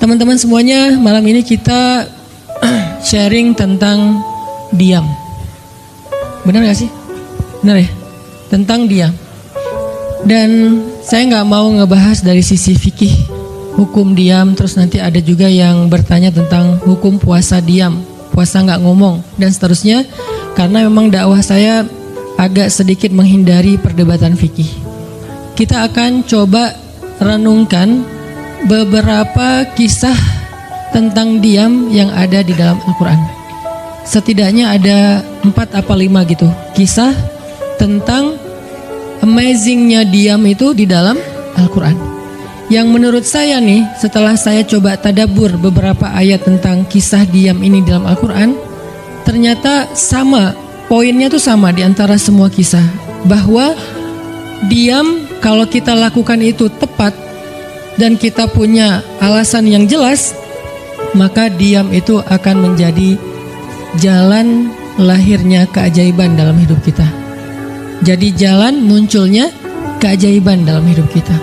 Teman-teman semuanya, malam ini kita sharing tentang diam. Benar gak sih? Benar ya? Tentang diam. Dan saya gak mau ngebahas dari sisi fikih, hukum diam. Terus nanti ada juga yang bertanya tentang hukum puasa diam, puasa gak ngomong, dan seterusnya. Karena memang dakwah saya agak sedikit menghindari perdebatan fikih. Kita akan coba renungkan beberapa kisah tentang diam yang ada di dalam Al-Quran. Setidaknya ada 4 apa 5 gitu kisah tentang amazingnya diam itu di dalam Al-Quran. Yang menurut saya nih, setelah saya coba tadabbur beberapa ayat tentang kisah diam ini dalam Al-Quran, ternyata sama, poinnya tuh sama di antara semua kisah, bahwa diam kalau kita lakukan itu tepat dan kita punya alasan yang jelas, maka diam itu akan menjadi jalan lahirnya keajaiban dalam hidup kita. Jadi jalan munculnya keajaiban dalam hidup kita.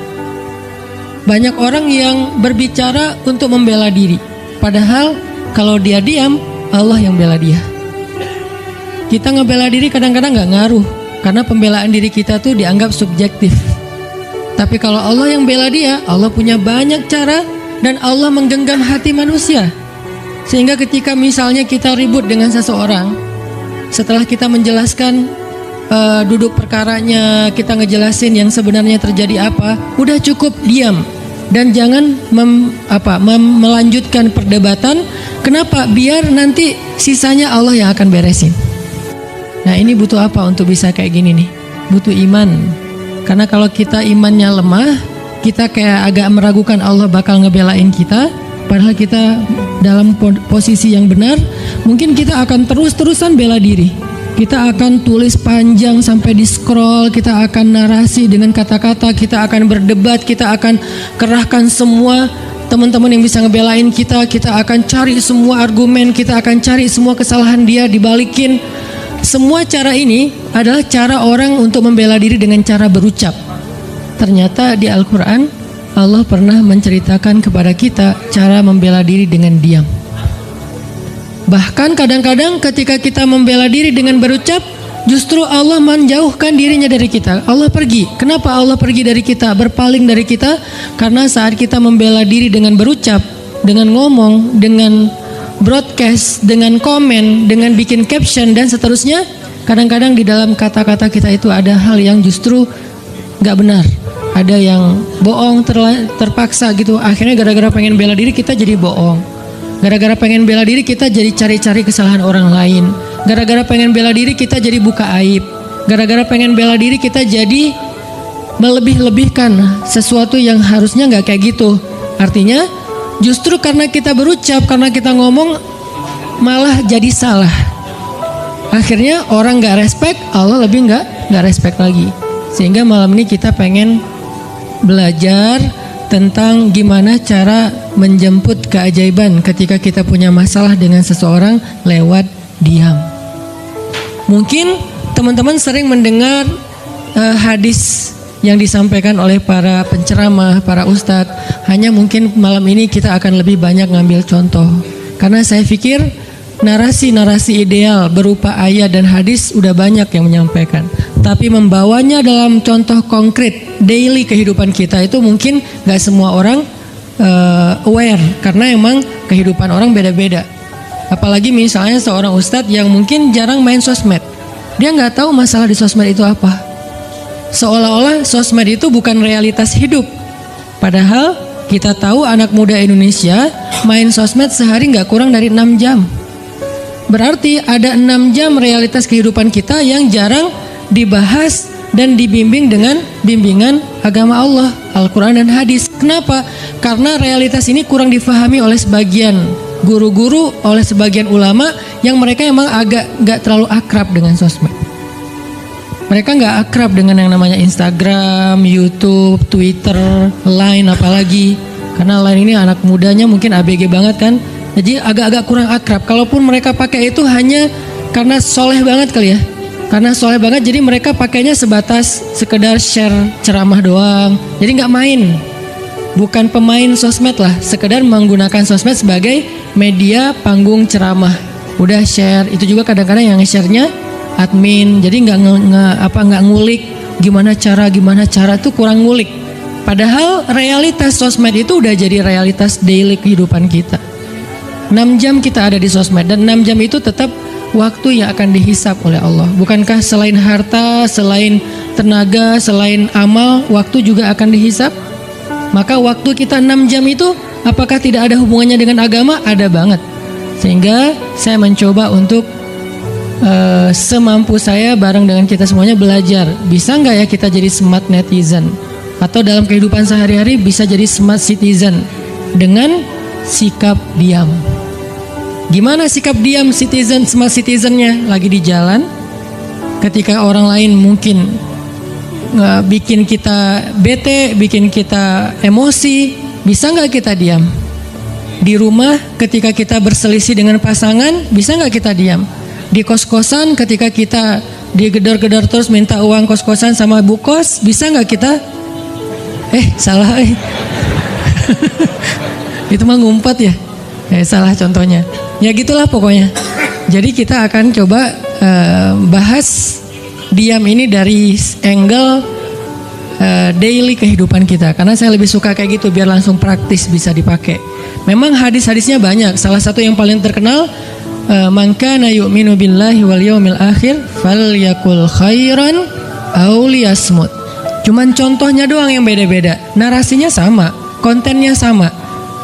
Banyak orang yang berbicara untuk membela diri, padahal kalau dia diam, Allah yang bela dia. Kita ngebela diri kadang-kadang gak ngaruh, karena pembelaan diri kita tuh dianggap subjektif. Tapi kalau Allah yang bela dia, Allah punya banyak cara dan Allah menggenggam hati manusia. Sehingga ketika misalnya kita ribut dengan seseorang, setelah kita menjelaskan duduk perkaranya, kita ngejelasin yang sebenarnya terjadi apa, udah cukup diam. Dan jangan melanjutkan perdebatan. Kenapa? Biar nanti sisanya Allah yang akan beresin. Nah, ini butuh apa untuk bisa kayak gini nih? Butuh iman. Karena kalau kita imannya lemah, kita kayak agak meragukan Allah bakal ngebelain kita. Padahal kita dalam posisi yang benar, mungkin kita akan terus-terusan bela diri. Kita akan tulis panjang sampai di scroll, kita akan narasi dengan kata-kata, kita akan berdebat, kita akan kerahkan semua teman-teman yang bisa ngebelain kita. Kita akan cari semua argumen, kita akan cari semua kesalahan dia, dibalikin. Semua cara ini adalah cara orang untuk membela diri dengan cara berucap. Ternyata di Al-Quran Allah pernah menceritakan kepada kita cara membela diri dengan diam. Bahkan kadang-kadang ketika kita membela diri dengan berucap, justru Allah menjauhkan dirinya dari kita. Allah pergi. Kenapa Allah pergi dari kita, berpaling dari kita? Karena saat kita membela diri dengan berucap, dengan ngomong, dengan broadcast, dengan komen, dengan bikin caption dan seterusnya, kadang-kadang di dalam kata-kata kita itu ada hal yang justru gak benar, ada yang bohong, terpaksa gitu. Akhirnya gara-gara pengen bela diri kita jadi bohong, gara-gara pengen bela diri kita jadi cari-cari kesalahan orang lain, gara-gara pengen bela diri kita jadi buka aib, gara-gara pengen bela diri kita jadi melebih-lebihkan sesuatu yang harusnya gak kayak gitu. Artinya justru karena kita berucap, karena kita ngomong, malah jadi salah. Akhirnya orang gak respect, Allah lebih gak respect lagi. Sehingga malam ini kita pengen belajar tentang gimana cara menjemput keajaiban ketika kita punya masalah dengan seseorang lewat diam. Mungkin teman-teman sering mendengar hadis yang disampaikan oleh para penceramah, para ustadz. Hanya mungkin malam ini kita akan lebih banyak ngambil contoh. Karena saya pikir narasi-narasi ideal berupa ayat dan hadis udah banyak yang menyampaikan. Tapi membawanya dalam contoh konkret daily kehidupan kita itu mungkin gak semua orang aware. Karena emang kehidupan orang beda-beda. Apalagi misalnya seorang ustadz yang mungkin jarang main sosmed. Dia gak tahu masalah di sosmed itu apa. Seolah-olah sosmed itu bukan realitas hidup. Padahal kita tahu anak muda Indonesia main sosmed sehari gak kurang dari 6 jam. Berarti ada 6 jam realitas kehidupan kita yang jarang dibahas dan dibimbing dengan bimbingan agama Allah, Al-Quran dan hadis. Kenapa? Karena realitas ini kurang difahami oleh sebagian guru-guru, oleh sebagian ulama yang mereka emang agak gak terlalu akrab dengan sosmed. Mereka gak akrab dengan yang namanya Instagram, YouTube, Twitter, Line apalagi. Karena Line ini anak mudanya mungkin ABG banget kan. Jadi agak-agak kurang akrab. Kalaupun mereka pakai itu hanya karena soleh banget kali ya. Karena soleh banget jadi mereka pakainya sebatas sekedar share ceramah doang. Jadi gak main. bukan pemain sosmed lah, sekedar menggunakan sosmed sebagai media panggung ceramah. Udah share, itu juga kadang-kadang yang nge-share-nya admin, jadi nggak ngulik gimana cara tuh kurang ngulik. Padahal realitas sosmed itu udah jadi realitas daily kehidupan kita. 6 jam kita ada di sosmed, dan 6 jam itu tetap waktu yang akan dihisap oleh Allah. Bukankah selain harta, selain tenaga, selain amal, waktu juga akan dihisap? Maka waktu kita 6 jam itu apakah tidak ada hubungannya dengan agama? Ada banget. Sehingga saya mencoba untuk semampu saya bareng dengan kita semuanya belajar. Bisa nggak ya kita jadi smart netizen? Atau dalam kehidupan sehari-hari bisa jadi smart citizen dengan sikap diam. Gimana sikap diam citizen, smart citizennya? Lagi di jalan, ketika orang lain mungkin bikin kita bete, bikin kita emosi, bisa nggak kita diam? Di rumah ketika kita berselisih dengan pasangan, bisa nggak kita diam? Di kos-kosan ketika kita digedor-gedor terus minta uang kos-kosan sama bu kos, bisa nggak kita? Salah. Itu mah ngumpet ya? Salah contohnya. Ya gitulah pokoknya. Jadi kita akan coba bahas diam ini dari angle daily kehidupan kita, karena saya lebih suka kayak gitu biar langsung praktis bisa dipakai. Memang hadis-hadisnya banyak. Salah satu yang paling terkenal, man kana yu'minu billahi wal yawmil akhir falyakul khairan aw liyasmut. Cuman contohnya doang yang beda-beda. Narasinya sama, kontennya sama.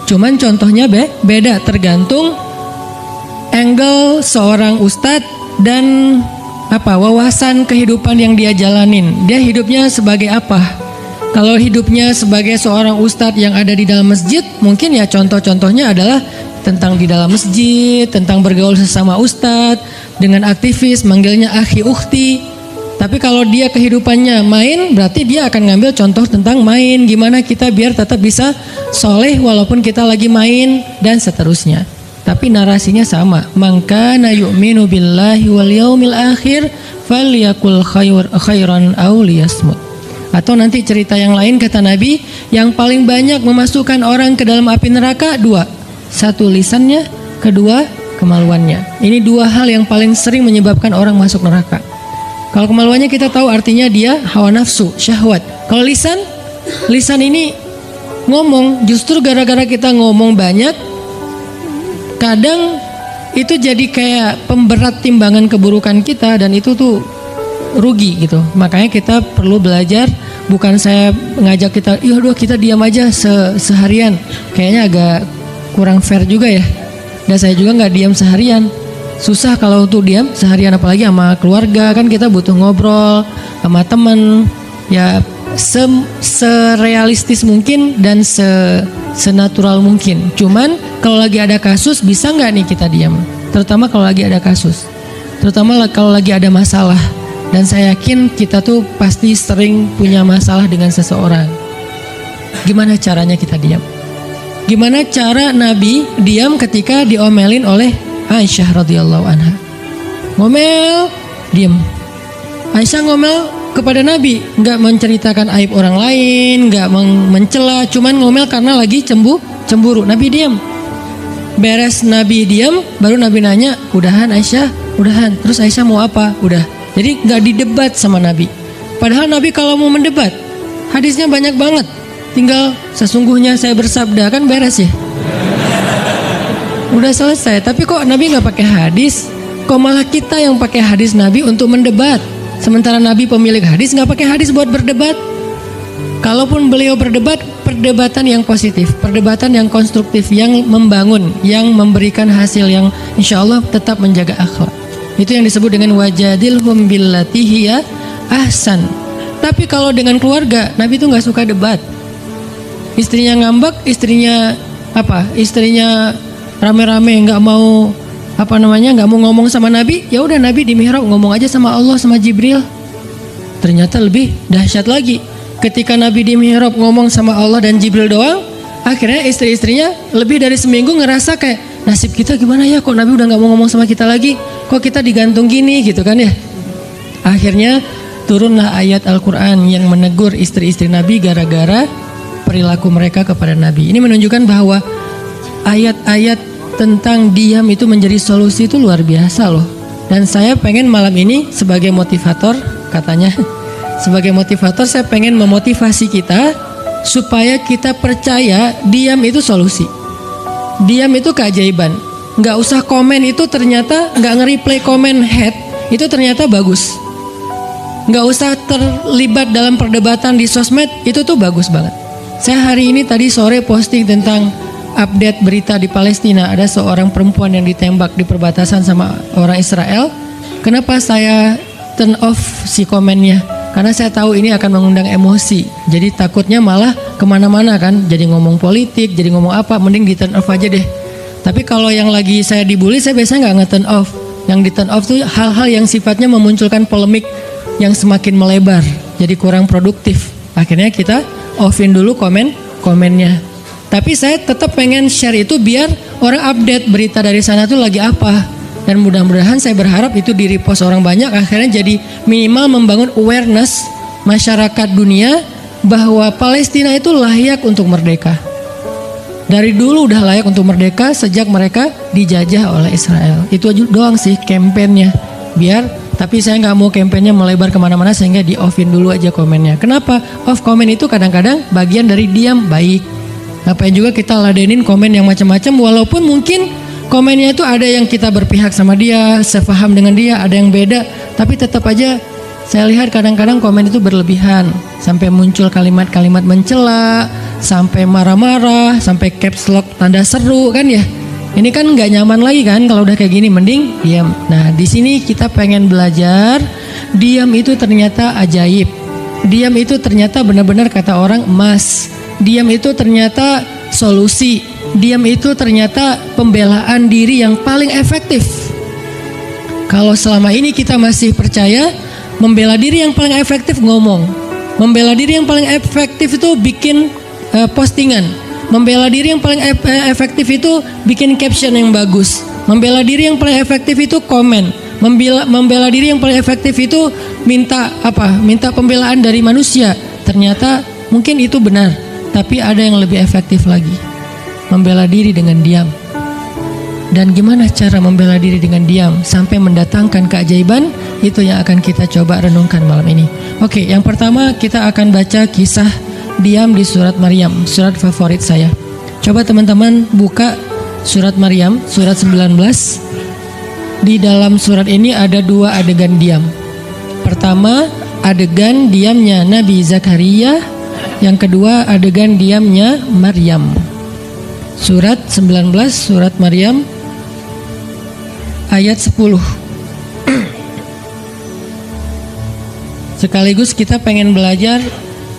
Cuman contohnya beda tergantung angle seorang ustadz dan wawasan kehidupan yang dia jalanin. Dia hidupnya sebagai apa? Kalau hidupnya sebagai seorang ustadz yang ada di dalam masjid, mungkin ya contoh-contohnya adalah tentang di dalam masjid, tentang bergaul sesama ustadz, dengan aktivis, manggilnya akhi ukhti. Tapi kalau dia kehidupannya main, berarti dia akan ngambil contoh tentang main. Gimana kita biar tetap bisa soleh walaupun kita lagi main, dan seterusnya. Tapi narasinya sama. Man kana yu'minu billahi wal yaumil akhir falyakul khairan aw liyasmut. Atau nanti cerita yang lain kata Nabi, yang paling banyak memasukkan orang ke dalam api neraka 2. 1 lisannya, 2 kemaluannya. Ini 2 hal yang paling sering menyebabkan orang masuk neraka. Kalau kemaluannya kita tahu artinya dia hawa nafsu, syahwat. Kalau lisan ini ngomong, justru gara-gara kita ngomong banyak, kadang itu jadi kayak pemberat timbangan keburukan kita, dan itu tuh rugi gitu. Makanya kita perlu belajar. Bukan saya ngajak kita, kita diam aja seharian. Kayaknya agak kurang fair juga ya. Dan saya juga nggak diam seharian. Susah kalau untuk diam seharian, apalagi sama keluarga. Kan kita butuh ngobrol sama teman. Ya serealistis mungkin dan senatural mungkin. Cuman kalau lagi ada kasus, bisa nggak nih kita diam? Terutama kalau lagi ada kasus. Terutama kalau lagi ada masalah. Dan saya yakin kita tuh pasti sering punya masalah dengan seseorang. Gimana caranya kita diam? Gimana cara Nabi diam ketika diomelin oleh Aisyah radhiyallahu anha? Ngomel, diam. Aisyah ngomel kepada Nabi, nggak menceritakan aib orang lain, nggak mencela, cuman ngomel karena lagi cemburu. Nabi diam. Beres Nabi diam, baru Nabi nanya, udahan Aisyah? Udahan. Terus Aisyah mau apa? Udah. Jadi nggak didebat sama Nabi. Padahal Nabi kalau mau mendebat, hadisnya banyak banget. Tinggal sesungguhnya saya bersabda, kan beres ya. Udah selesai. Tapi kok Nabi nggak pakai hadis? Kok malah kita yang pakai hadis Nabi untuk mendebat? Sementara Nabi pemilik hadis nggak pakai hadis buat berdebat. Kalaupun beliau berdebat, perdebatan yang positif, perdebatan yang konstruktif, yang membangun, yang memberikan hasil yang insya Allah tetap menjaga akhlak. Itu yang disebut dengan wajadilhum billati hiya ahsan. Tapi kalau dengan keluarga, Nabi itu nggak suka debat. Istrinya ngambek, istrinya rame-rame nggak mau nggak mau ngomong sama Nabi. Ya udah Nabi di mihrab ngomong aja sama Allah, sama Jibril. Ternyata lebih dahsyat lagi. Ketika Nabi di mihrab ngomong sama Allah dan Jibril doang, akhirnya istri-istrinya lebih dari seminggu ngerasa kayak, nasib kita gimana ya, kok Nabi udah gak mau ngomong sama kita lagi, kok kita digantung gini gitu kan ya. Akhirnya turunlah ayat Al-Quran yang menegur istri-istri Nabi gara-gara perilaku mereka kepada Nabi. Ini menunjukkan bahwa ayat-ayat tentang diam itu menjadi solusi itu luar biasa loh. Dan saya pengen malam ini sebagai motivator, katanya sebagai motivator saya pengen memotivasi kita supaya kita percaya diam itu solusi. Diam itu keajaiban. Nggak usah komen itu ternyata, nggak nge-reply komen head itu ternyata bagus. Nggak usah terlibat dalam perdebatan di sosmed, itu tuh bagus banget. Saya hari ini tadi sore posting tentang update berita di Palestina. Ada seorang perempuan yang ditembak di perbatasan sama orang Israel. Kenapa saya turn off si komennya? Karena saya tahu ini akan mengundang emosi. Jadi takutnya malah kemana-mana kan. Jadi ngomong politik, jadi ngomong apa, mending di turn off aja deh. Tapi kalau yang lagi saya dibully, saya biasanya nggak nge-turn off. Yang di turn off tuh hal-hal yang sifatnya memunculkan polemik yang semakin melebar, jadi kurang produktif. Akhirnya kita offin dulu komennya. Tapi saya tetap pengen share itu biar orang update berita dari sana tuh lagi apa. Dan mudah-mudahan saya berharap itu di repost orang banyak, akhirnya jadi minimal membangun awareness masyarakat dunia bahwa Palestina itu layak untuk merdeka. Dari dulu udah layak untuk merdeka sejak mereka dijajah oleh Israel. Itu aja doang sih kampanyenya. Tapi saya nggak mau kampanyenya melebar kemana-mana sehingga di offin dulu aja komennya. Kenapa? Off komen itu kadang-kadang bagian dari diam baik. Ngapain juga kita ladenin komen yang macam-macam, walaupun mungkin komennya itu ada yang kita berpihak sama dia, sepaham dengan dia, ada yang beda, tapi tetap aja saya lihat kadang-kadang komen itu berlebihan, sampai muncul kalimat-kalimat mencela, sampai marah-marah, sampai caps lock tanda seru kan ya. Ini kan nggak nyaman lagi kan kalau udah kayak gini, mending diam. Nah di sini kita pengen belajar diam itu ternyata ajaib. Diam itu ternyata benar-benar kata orang emas. Diam itu ternyata solusi. Diam itu ternyata pembelaan diri yang paling efektif. Kalau selama ini kita masih percaya membela diri yang paling efektif ngomong, membela diri yang paling efektif itu bikin postingan. Membela diri yang paling efektif itu bikin caption yang bagus. Membela diri yang paling efektif itu komen. Membela diri yang paling efektif itu minta pembelaan dari manusia. Ternyata mungkin itu benar, tapi ada yang lebih efektif lagi. Membela diri dengan diam. Dan gimana cara membela diri dengan diam sampai mendatangkan keajaiban? Itu yang akan kita coba renungkan malam ini. Oke, yang pertama kita akan baca kisah diam di surat Maryam, surat favorit saya. Coba teman-teman buka surat Maryam, surat 19. Di dalam surat ini ada dua adegan diam. Pertama, adegan diamnya Nabi Zakaria. Yang kedua, adegan diamnya Maryam. Surat 19, surat Maryam, ayat 10. Sekaligus kita pengen belajar.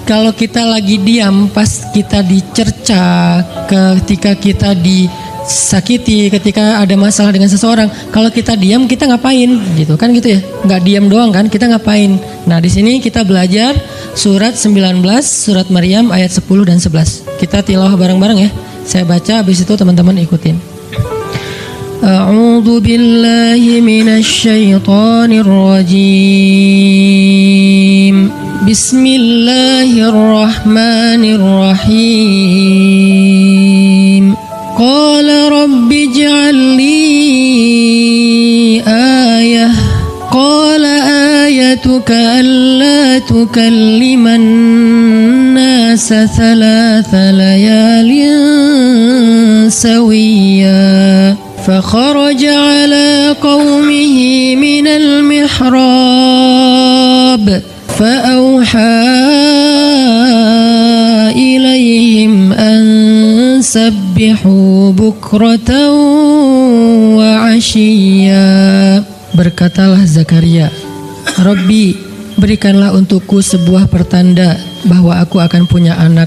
Kalau kita lagi diam pas kita dicerca, ketika kita disakiti, ketika ada masalah dengan seseorang, kalau kita diam kita ngapain? Gitu kan gitu ya. Nggak diam doang kan, kita ngapain? Nah, di sini kita belajar surat 19, surat Maryam ayat 10 dan 11. Kita tilawah bareng-bareng ya. Saya baca, habis itu teman-teman ikutin. A'udzu billahi minasy syaithanir rajim. Bismillahirrahmanirrahim. Qala rabbi ij'al li ayah. Qala ayatuka alla tukalliman nasa thalatha layalin sawiyya. فخرج على قومه من المحراب فأوحى إليهم أن سبحوا بكرة وعشيا. Berkatalah Zakaria, Rabbi, berikanlah untukku sebuah pertanda bahwa aku akan punya anak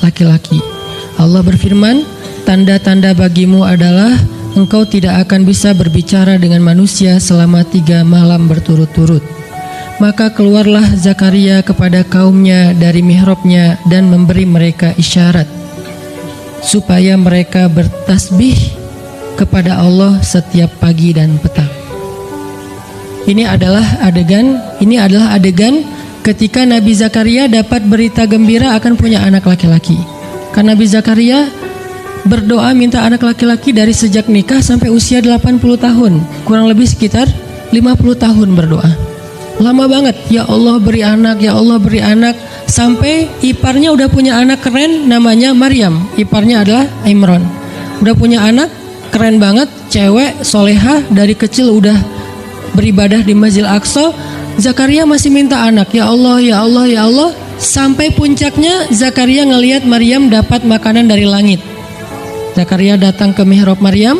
laki-laki. Allah berfirman, tanda-tanda bagimu adalah engkau tidak akan bisa berbicara dengan manusia selama 3 malam berturut-turut. Maka keluarlah Zakaria kepada kaumnya dari mihrabnya dan memberi mereka isyarat supaya mereka bertasbih kepada Allah setiap pagi dan petang. Ini adalah adegan ketika Nabi Zakaria dapat berita gembira akan punya anak laki-laki. Karena Nabi Zakaria berdoa minta anak laki-laki dari sejak nikah sampai usia 80 tahun. Kurang lebih sekitar 50 tahun berdoa. Lama banget. Ya Allah beri anak, ya Allah beri anak. Sampai iparnya udah punya anak keren namanya Maryam. Iparnya adalah Imran. Udah punya anak keren banget, cewek, solehah, dari kecil udah beribadah di Masjid Aqsa. Zakaria masih minta anak. Ya Allah, ya Allah, ya Allah. Sampai puncaknya Zakaria ngelihat Maryam dapat makanan dari langit. Zakaria datang ke mihrab Maryam,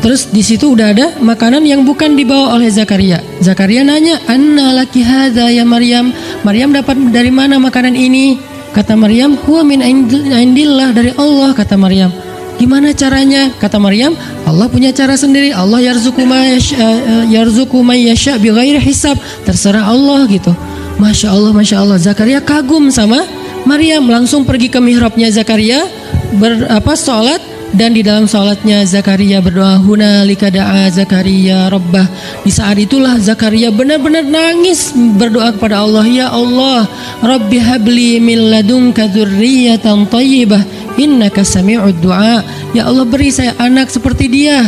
terus di situ udah ada makanan yang bukan dibawa oleh Zakaria. Zakaria nanya, "Anna laki hadza ya Maryam?" Maryam dapat dari mana makanan ini? Kata Maryam, "Huwa min indillah," dari Allah, kata Maryam. Gimana caranya? Kata Maryam, Allah punya cara sendiri. Allah yarzuqu may yasha bighairi hisab. Terserah Allah gitu. Masya Allah, Masya Allah. Zakaria kagum sama Maryam, langsung pergi ke mihrabnya Zakaria, sholat, dan di dalam sholatnya Zakaria berdoa, hunalika da'a Zakaria rabbah. Di saat itulah Zakaria benar-benar nangis berdoa kepada Allah, ya Allah, Rabbi habli min ladunka dzurriyyatan thayyibah innaka sami'ud du'a. Ya Allah, beri saya anak seperti dia,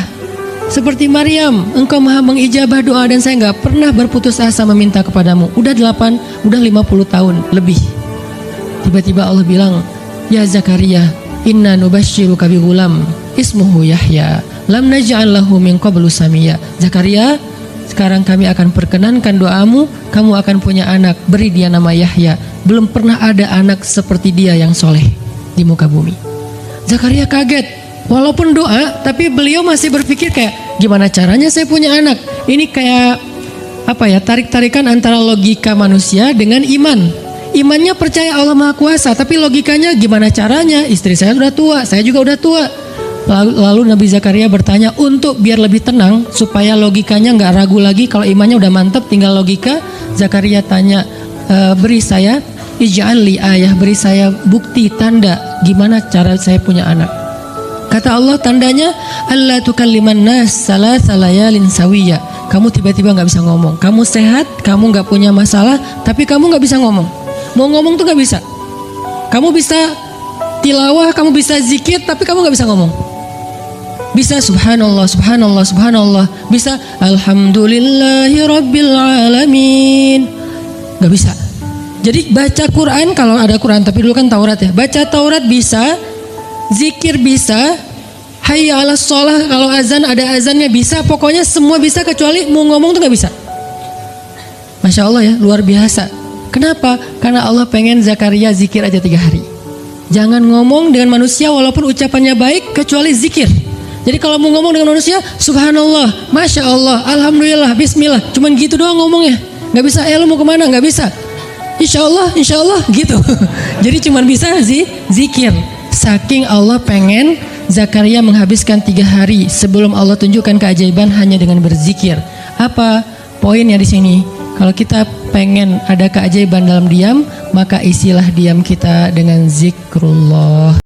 seperti Maryam. Engkau maha mengijabah doa dan saya nggak pernah berputus asa meminta kepadamu. Udah 50 tahun lebih. Tiba-tiba Allah bilang, ya Zakaria, inna nubashiruka bi ghulam ismuhu Yahya lam naj'al lahu min qablu samia. Zakaria, sekarang kami akan perkenankan doamu, kamu akan punya anak, beri dia nama Yahya. Belum pernah ada anak seperti dia yang soleh di muka bumi. Zakaria kaget, walaupun doa, tapi beliau masih berpikir kayak, gimana caranya saya punya anak? Ini kayak tarik-tarikan antara logika manusia dengan iman. Imannya percaya Allah Maha Kuasa, tapi logikanya gimana caranya? Istri saya sudah tua, saya juga udah tua. Lalu Nabi Zakaria bertanya untuk biar lebih tenang, supaya logikanya nggak ragu lagi. Kalau imannya udah mantap, tinggal logika. Zakaria tanya, beri saya ij'al li ayah, beri saya bukti tanda gimana cara saya punya anak. Kata Allah, tandanya alla tukalliman nas salasa layalin sawiya. Kamu tiba-tiba nggak bisa ngomong. Kamu sehat, kamu nggak punya masalah, tapi kamu nggak bisa ngomong. Mau ngomong tuh nggak bisa. Kamu bisa tilawah, kamu bisa zikir, tapi kamu nggak bisa ngomong. Bisa subhanallah, subhanallah, subhanallah. Bisa alhamdulillahi rabbil alamin. Nggak bisa. Jadi baca Quran, kalau ada Quran, tapi dulu kan Taurat ya. Baca Taurat bisa, zikir bisa, hayya ala sholah, kalau azan ada azannya bisa. Pokoknya semua bisa kecuali mau ngomong tuh nggak bisa. Masya Allah ya, luar biasa. Kenapa? Karena Allah pengen Zakaria zikir aja 3 hari. Jangan ngomong dengan manusia walaupun ucapannya baik, kecuali zikir. Jadi kalau mau ngomong dengan manusia, subhanallah, masya Allah, alhamdulillah, bismillah, cuman gitu doang ngomongnya. Nggak bisa, lu mau kemana? Nggak bisa. Insya Allah gitu. Jadi cuman bisa zikir. Saking Allah pengen Zakaria menghabiskan 3 hari sebelum Allah tunjukkan keajaiban hanya dengan berzikir. Apa poinnya di sini? Kalau kita pengen ada keajaiban dalam diam, maka isilah diam kita dengan zikrullah.